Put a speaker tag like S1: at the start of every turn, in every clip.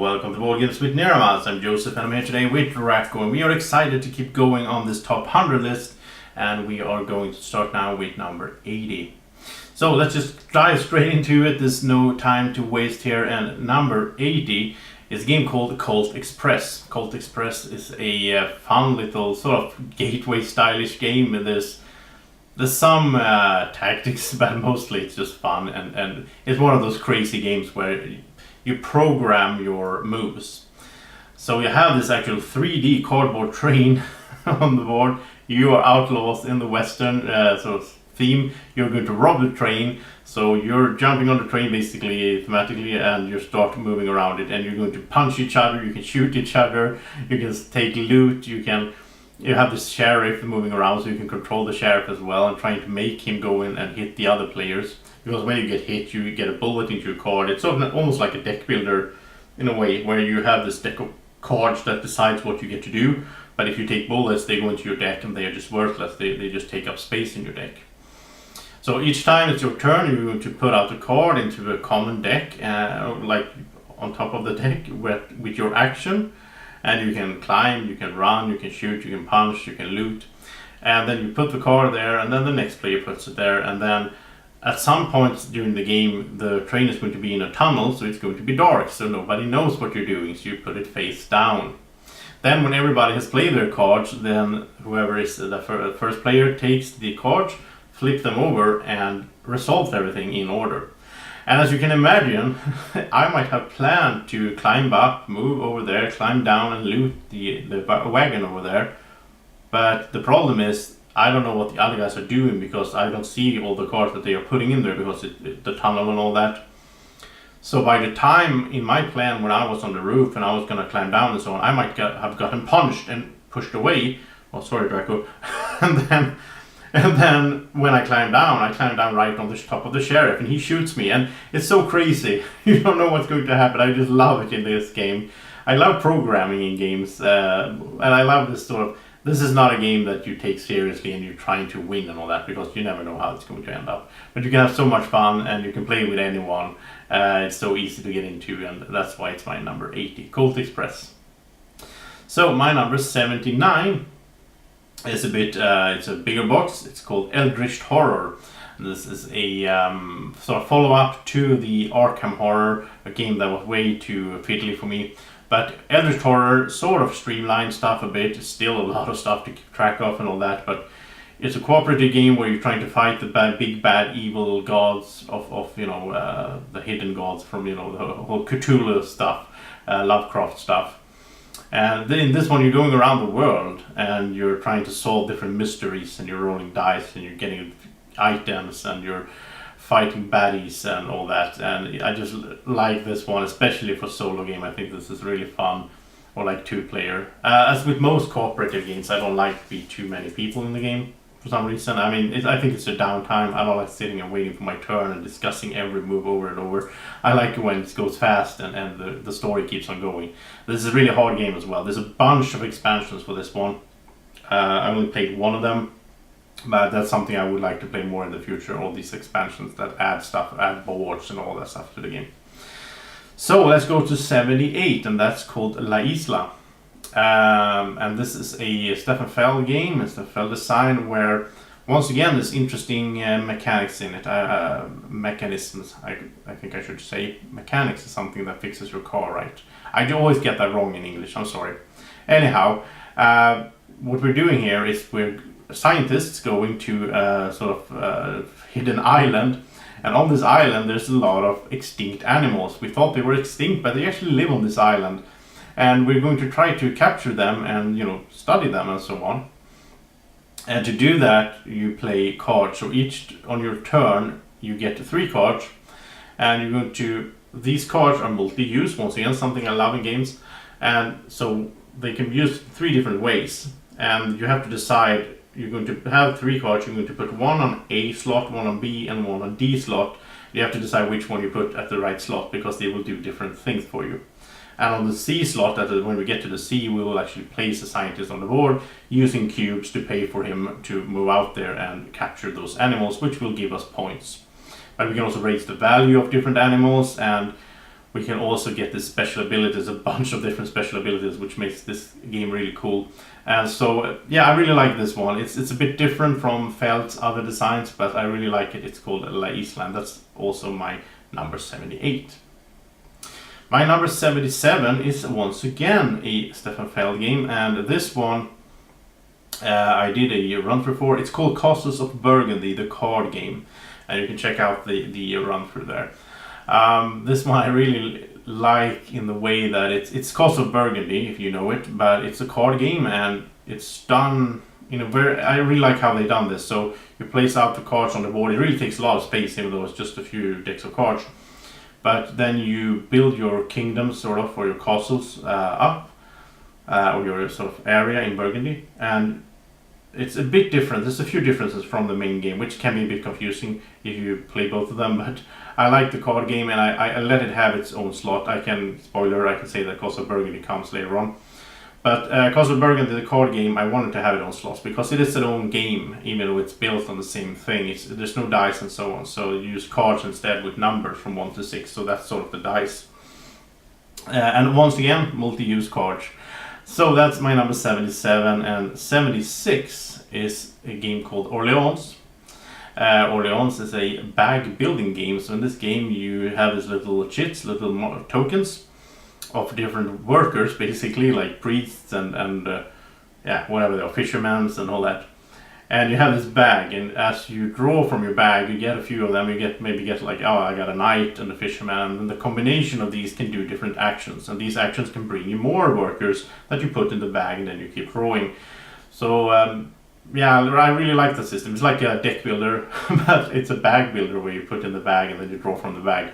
S1: welcome to Board Games with Neramas. I'm Joseph and I'm here today with Racco, and we are excited to keep going on this top 100 list, and we are going to start now with number 80. So let's just dive straight into it. There's no time to waste here, and number 80 is a game called Colt Express. Colt Express is a fun little sort of gateway stylish game. There's some tactics, but mostly it's just fun, and it's one of those crazy games where you program your moves. So you have this actual 3D cardboard train on the board. You are outlaws in the Western sort of theme. You're going to rob the train, so you're jumping on the train basically thematically, and you start moving around it, and you're going to punch each other, you can shoot each other, you can take loot, you have this sheriff moving around, so you can control the sheriff as well and trying to make him go in and hit the other players. Because when you get hit, you get a bullet into your card. It's sort of almost like a deck builder in a way, where you have this deck of cards that decides what you get to do. But if you take bullets, they go into your deck and they are just worthless. They just take up space in your deck. So each time it's your turn, you're going to put out a card into a common deck, like on top of the deck with your action. And you can climb, you can run, you can shoot, you can punch, you can loot. And then you put the card there, and then the next player puts it there, and then at some point during the game, the train is going to be in a tunnel, so it's going to be dark, so nobody knows what you're doing, so you put it face down. Then when everybody has played their cards, then whoever is the first player takes the cards, flip them over, and resolves everything in order. And as you can imagine, I might have planned to climb up, move over there, climb down and loot the wagon over there. But the problem is, I don't know what the other guys are doing, because I don't see all the cards that they are putting in there, because the tunnel and all that. So by the time in my plan when I was on the roof and I was going to climb down and so on, I might have gotten punched and pushed away. Oh, sorry, Draco. And then when I climb down right on the top of the sheriff, and he shoots me, and it's so crazy. You don't know what's going to happen. I just love it in this game. I love programming in games, and I love this sort of. This is not a game that you take seriously and you're trying to win and all that, because you never know how it's going to end up. But you can have so much fun, and you can play with anyone. It's so easy to get into, and that's why it's my number 80, Colt Express. So my number 79 is it's a bigger box. It's called Eldritch Horror. This is a sort of follow-up to the Arkham Horror, a game that was way too fiddly for me. But Eldritch Horror sort of streamlined stuff a bit. It's still a lot of stuff to keep track of and all that, but it's a cooperative game where you're trying to fight the big bad evil gods of the hidden gods from the whole Cthulhu stuff, Lovecraft stuff. And then in this one, you're going around the world and you're trying to solve different mysteries, and you're rolling dice and you're getting items and you're fighting baddies and all that. And I just like this one, especially for solo game. I think this is really fun, or like 2-player. As with most cooperative games, I don't like to be too many people in the game for some reason. I mean, I think it's a downtime. I don't like sitting and waiting for my turn and discussing every move over and over. I like it when it goes fast and the story keeps on going. This is a really hard game as well. There's a bunch of expansions for this one. I only played one of them, but that's something I would like to play more in the future. All these expansions that add stuff, add boards and all that stuff to the game. So let's go to 78, and that's called La Isla. And this is a Stefan Feld game, it's Stefan Feld design, where once again there's interesting mechanics in it. Mechanisms, I think I should say. Mechanics is something that fixes your car, right? I always get that wrong in English, I'm sorry. Anyhow, what we're doing here is we're scientists going to a sort of hidden island, and on this island there's a lot of extinct animals. We thought they were extinct, but they actually live on this island, and we're going to try to capture them and study them and so on. And to do that, you play cards. So each on your turn you get 3 cards, and you're going to, these cards are multi-use, once again something I love in games, and so they can be used 3 different ways, and you have to decide. You're going to have 3 cards. You're going to put one on A slot, one on B, and one on D slot. You have to decide which one you put at the right slot, because they will do different things for you. And on the C slot, when we get to the C, we will actually place a scientist on the board using cubes to pay for him to move out there and capture those animals, which will give us points. But we can also raise the value of different animals, and we can also get the special abilities, a bunch of different special abilities, which makes this game really cool. And so, yeah, I really like this one. It's a bit different from Feld's other designs, but I really like it. It's called La Isla, and that's also my number 78. My number 77 is once again a Stefan Feld game, and this one I did a run through for. It's called Castles of Burgundy, the card game, and you can check out the run through there. This one I really like in the way that it's Castle of Burgundy, if you know it, but it's a card game and it's done in a very. I really like how they done this. So you place out the cards on the board. It really takes a lot of space, even though it's just a few decks of cards. But then you build your kingdoms, sort of, or your castles up, or your sort of area in Burgundy, and it's a bit different. There's a few differences from the main game, which can be a bit confusing if you play both of them, but I like the card game and I let it have its own slot. I can say that Castle of Burgundy comes later on. But Castle of Burgundy, the card game, I wanted to have it on slots because it is its own game, even though it's built on the same thing. There's no dice and so on, so you use cards instead with numbers from 1 to 6, so that's sort of the dice. And once again, multi-use cards. So that's my number 77, and 76 is a game called Orleans. Orleans is a bag building game, so in this game you have these little chits, little tokens of different workers, basically, like priests and whatever they are, fishermen and all that. And you have this bag, and as you draw from your bag, you get a few of them. You maybe get like, oh, I got a knight and a fisherman, and the combination of these can do different actions, and these actions can bring you more workers that you put in the bag, and then you keep drawing. So I really like the system. It's like a deck builder, but it's a bag builder where you put in the bag and then you draw from the bag.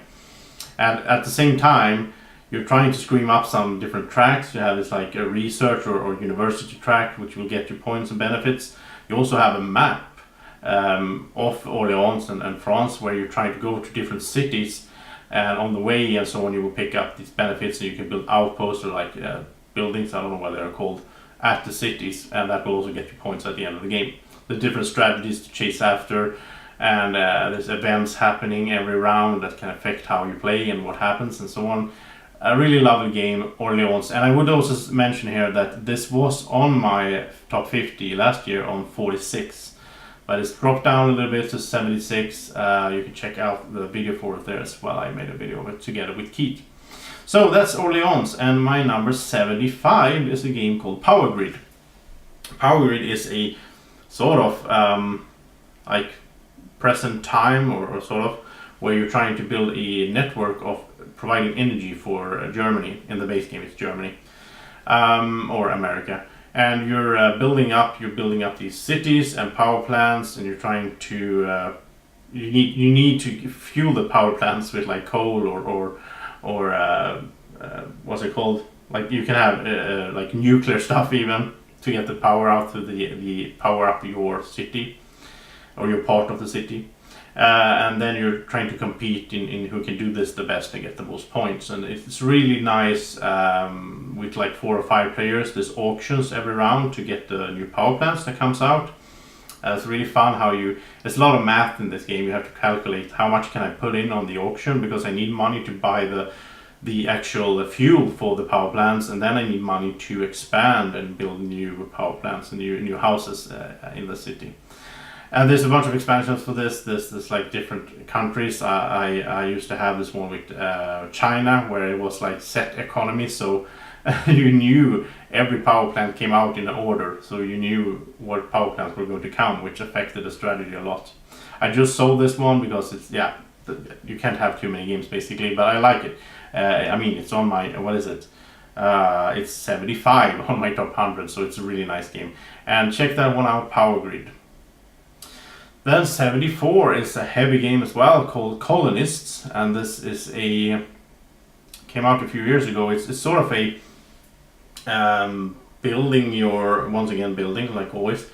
S1: And at the same time, you're trying to scream up some different tracks. You have this like a research or university track, which will get you points and benefits. You also have a map of Orleans and France, where you're trying to go to different cities, and on the way and so on you will pick up these benefits, and you can build outposts or like buildings, I don't know what they're called, at the cities, and that will also get you points at the end of the game. The different strategies to chase after, and there's events happening every round that can affect how you play and what happens and so on. A really lovely game, Orleans. And I would also mention here that this was on my top 50 last year on 46, but it's dropped down a little bit to 76. You can check out the video for it there as well. I made a video of it together with Keith. So that's Orleans, and my number 75 is a game called Power Grid. Power Grid is a sort of like present time or sort of where you're trying to build a network of providing energy for Germany. In the base game it's Germany or America, and you're building up these cities and power plants, and you're trying to you need to fuel the power plants with like coal or what's it called, like you can have like nuclear stuff even to get the power out to the power up your city or your part of the city. And then you're trying to compete in who can do this the best and get the most points. And it's really nice with like 4 or 5 players. There's auctions every round to get the new power plants that comes out. It's really fun there's a lot of math in this game. You have to calculate how much can I put in on the auction, because I need money to buy the actual fuel for the power plants, and then I need money to expand and build new power plants and new houses in the city. And there's a bunch of expansions for this. There's like different countries. I used to have this one with China, where it was like set economy, so you knew every power plant came out in order, so you knew what power plants were going to come, which affected the strategy a lot. I just sold this one because you can't have too many games basically, but I like it. It's on my, what is it? It's 75 on my top 100, so it's a really nice game. And check that one out, Power Grid. Then 74 is a heavy game as well called Colonists, and this is came out a few years ago. It's sort of a building like always,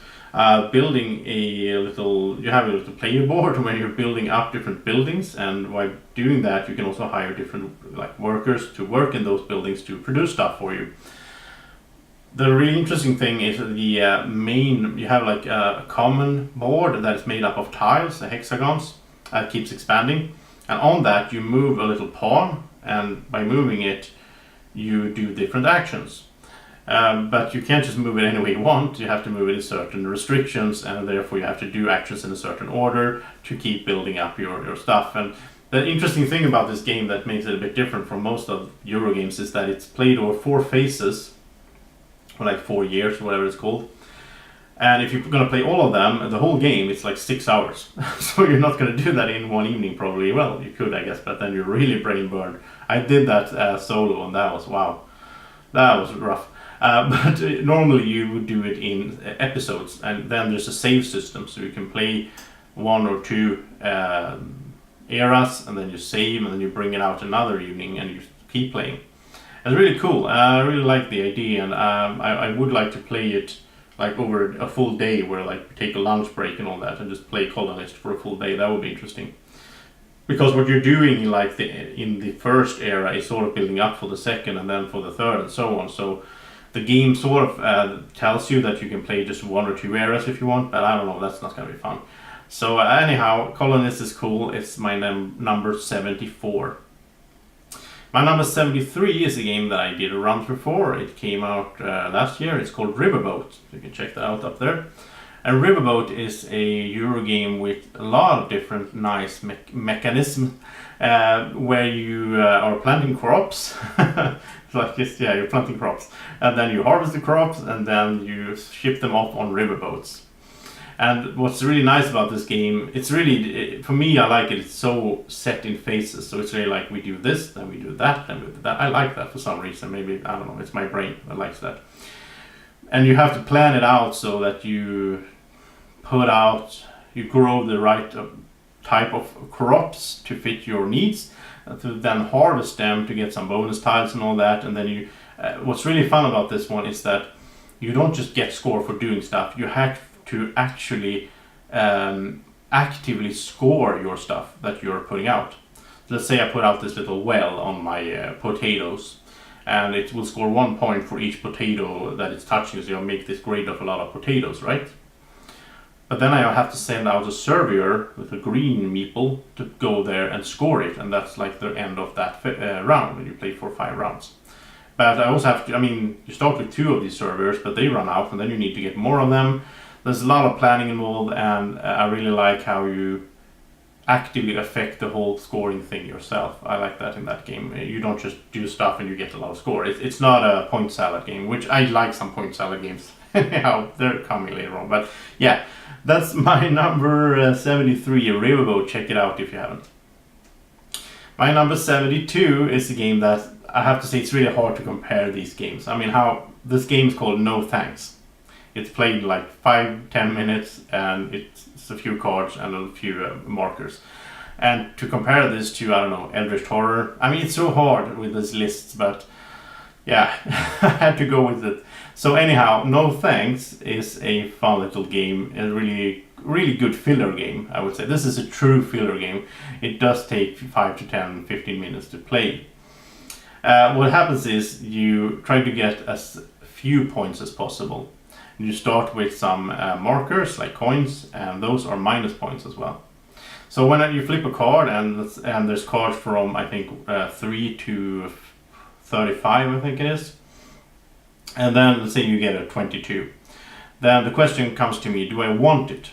S1: building you have a little player board where you're building up different buildings, and while doing that you can also hire different like workers to work in those buildings to produce stuff for you. The really interesting thing is you have like a common board that is made up of tiles, the hexagons, that keeps expanding. And on that you move a little pawn, and by moving it you do different actions. But you can't just move it any way you want. You have to move it in certain restrictions, and therefore you have to do actions in a certain order to keep building up your stuff. And the interesting thing about this game that makes it a bit different from most of Euro games is that it's played over 4 phases, or like 4 years, or whatever it's called. And if you're going to play all of them, the whole game, it's like 6 hours. So you're not going to do that in one evening, probably. Well, you could, I guess, but then you're really brain burned. I did that solo, and that was, wow, that was rough. But normally you would do it in episodes, and then there's a save system, so you can play 1 or 2 eras, and then you save, and then you bring it out another evening, and you keep playing. It's really cool. I really like the idea, and I would like to play it like over a full day, where like take a lunch break and all that, and just play Colonist for a full day. That would be interesting. Because what you're doing, like in the first era, is sort of building up for the second, and then for the third, and so on. So the game sort of tells you that you can play just 1 or 2 eras if you want, but I don't know, that's not going to be fun. So anyhow, Colonist is cool. It's my number 74. My number 73 is a game that I did a run through for. It came out last year. It's called Riverboat. You can check that out up there. And Riverboat is a Euro game with a lot of different nice mechanisms where you are planting crops. Like this, yeah, you're planting crops, and then you harvest the crops, and then you ship them off on riverboats. And what's really nice about this game, it's really, for me, I like it. It's so set in phases, so it's really like we do this, then we do that, then we do that. I like that for some reason. Maybe, I don't know, it's my brain that likes that. And you have to plan it out so that you grow the right type of crops to fit your needs, to then harvest them to get some bonus tiles and all that. And then you what's really fun about this one is that you don't just get score for doing stuff. You have to actually actively score your stuff that you're putting out. Let's say I put out this little well on my potatoes, and it will score 1 point for each potato that it's touching, so you'll make this grade of a lot of potatoes, right? But then I have to send out a surveyor with a green meeple to go there and score it, and that's like the end of that round when you play for 5 rounds. But I also have to, you start with 2 of these surveyors, but they run out, and then you need to get more of them. There's a lot of planning involved, and I really like how you actively affect the whole scoring thing yourself. I like that in that game. You don't just do stuff and you get a lot of score. It's not a point salad game, which I like some point salad games. Anyhow, they're coming later on. But yeah, that's my number 73, Riverboat. Check it out if you haven't. My number 72 is a game that I have to say it's really hard to compare these games. How this game is called No Thanks. It's played in like 5-10 minutes, and it's a few cards and a few markers. And to compare this to, I don't know, Eldritch Horror, it's so hard with these lists, but yeah, I had to go with it. So anyhow, No Thanks is a fun little game, a really, really good filler game, I would say. This is a true filler game. It does take 5 to 10, 15 minutes to play. What happens is you try to get as few points as possible. You start with some markers like coins, and those are minus points as well. So when you flip a card, and there's cards from I think 3 to 35, I think it is, and then let's say you get a 22. Then the question comes to me: do I want it?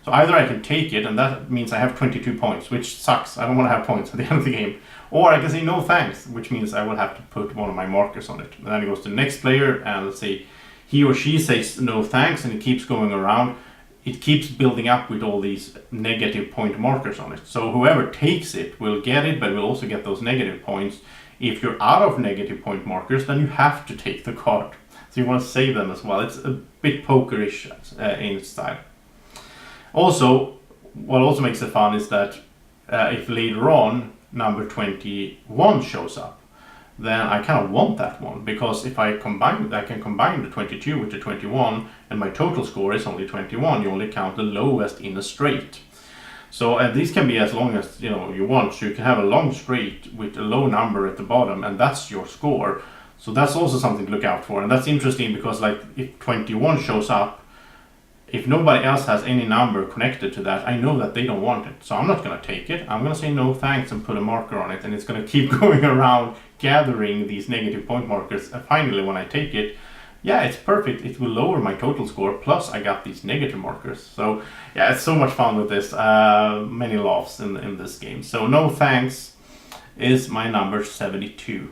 S1: So either I can take it, and that means I have 22 points, which sucks. I don't want to have points at the end of the game. Or I can say no thanks, which means I will have to put one of my markers on it. And then it goes to the next player, and let's say he or she says no thanks, and it keeps going around. It keeps building up with all these negative point markers on it. So whoever takes it will get it, but will also get those negative points. If you're out of negative point markers, then you have to take the card. So you want to save them as well. It's a bit pokerish in its style. Also, what also makes it fun is that if later on number 21 shows up, then I kind of want that one, because if I can combine the 22 with the 21, and my total score is only 21. You only count the lowest in a straight. So these can be as long as you want. So you can have a long straight with a low number at the bottom, and that's your score. So that's also something to look out for, and that's interesting because like if 21 shows up, if nobody else has any number connected to that, I know that they don't want it. So I'm not going to take it. I'm going to say no thanks and put a marker on it, and it's going to keep going around gathering these negative point markers. And finally, when I take it, yeah, it's perfect. It will lower my total score. Plus, I got these negative markers. So yeah, it's so much fun with this. Many laughs in this game. So no thanks is my number 72.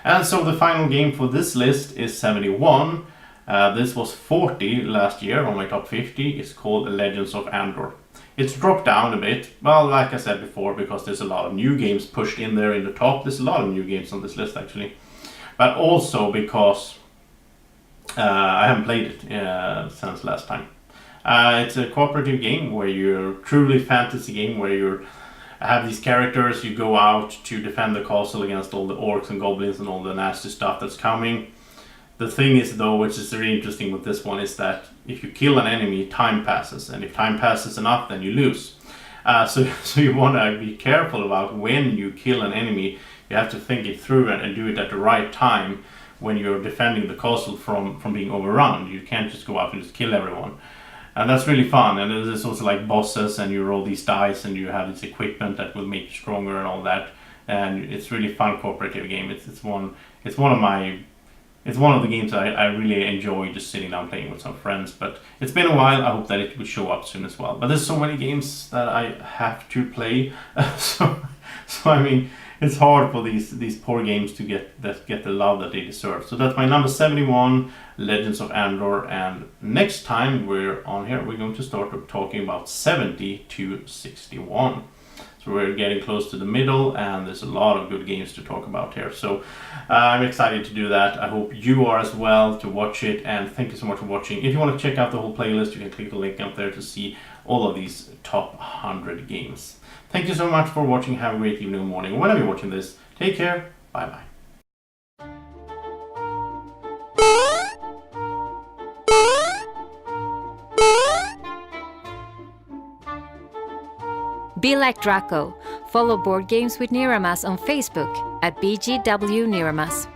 S1: And so the final game for this list is 71. This was 40 last year on my top 50. It's called Legends of Andor. It's dropped down a bit, well, like I said before, because there's a lot of new games pushed in there in the top. There's a lot of new games on this list actually, but also because I haven't played it since last time. It's a cooperative game where you're truly fantasy game where you have these characters. You go out to defend the castle against all the orcs and goblins and all the nasty stuff that's coming. The thing is, though, which is really interesting with this one, is that if you kill an enemy, time passes, and if time passes enough, then you lose. So you want to be careful about when you kill an enemy. You have to think it through and do it at the right time when you're defending the castle from being overrun. You can't just go out and just kill everyone. And that's really fun. And there's also like bosses, and you roll these dice, and you have this equipment that will make you stronger and all that. And it's really fun cooperative game. It's one of the games I really enjoy just sitting down playing with some friends. But it's been a while. I hope that it will show up soon as well. But there's so many games that I have to play. so I mean, it's hard for these poor games to get the love that they deserve. So that's my number 71, Legends of Andor. And next time we're on here, we're going to start talking about 70 to 61. So we're getting close to the middle, and there's a lot of good games to talk about here. So I'm excited to do that. I hope you are as well to watch it, and thank you so much for watching. If you want to check out the whole playlist, you can click the link up there to see all of these top 100 games. Thank you so much for watching. Have a great evening or morning. Whenever you're watching this, take care. Bye-bye.
S2: Be like Draco. Follow Board Games with Niramas on Facebook at BGW Niramas.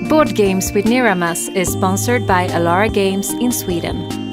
S2: Board Games with Niramas is sponsored by Alara Games in Sweden.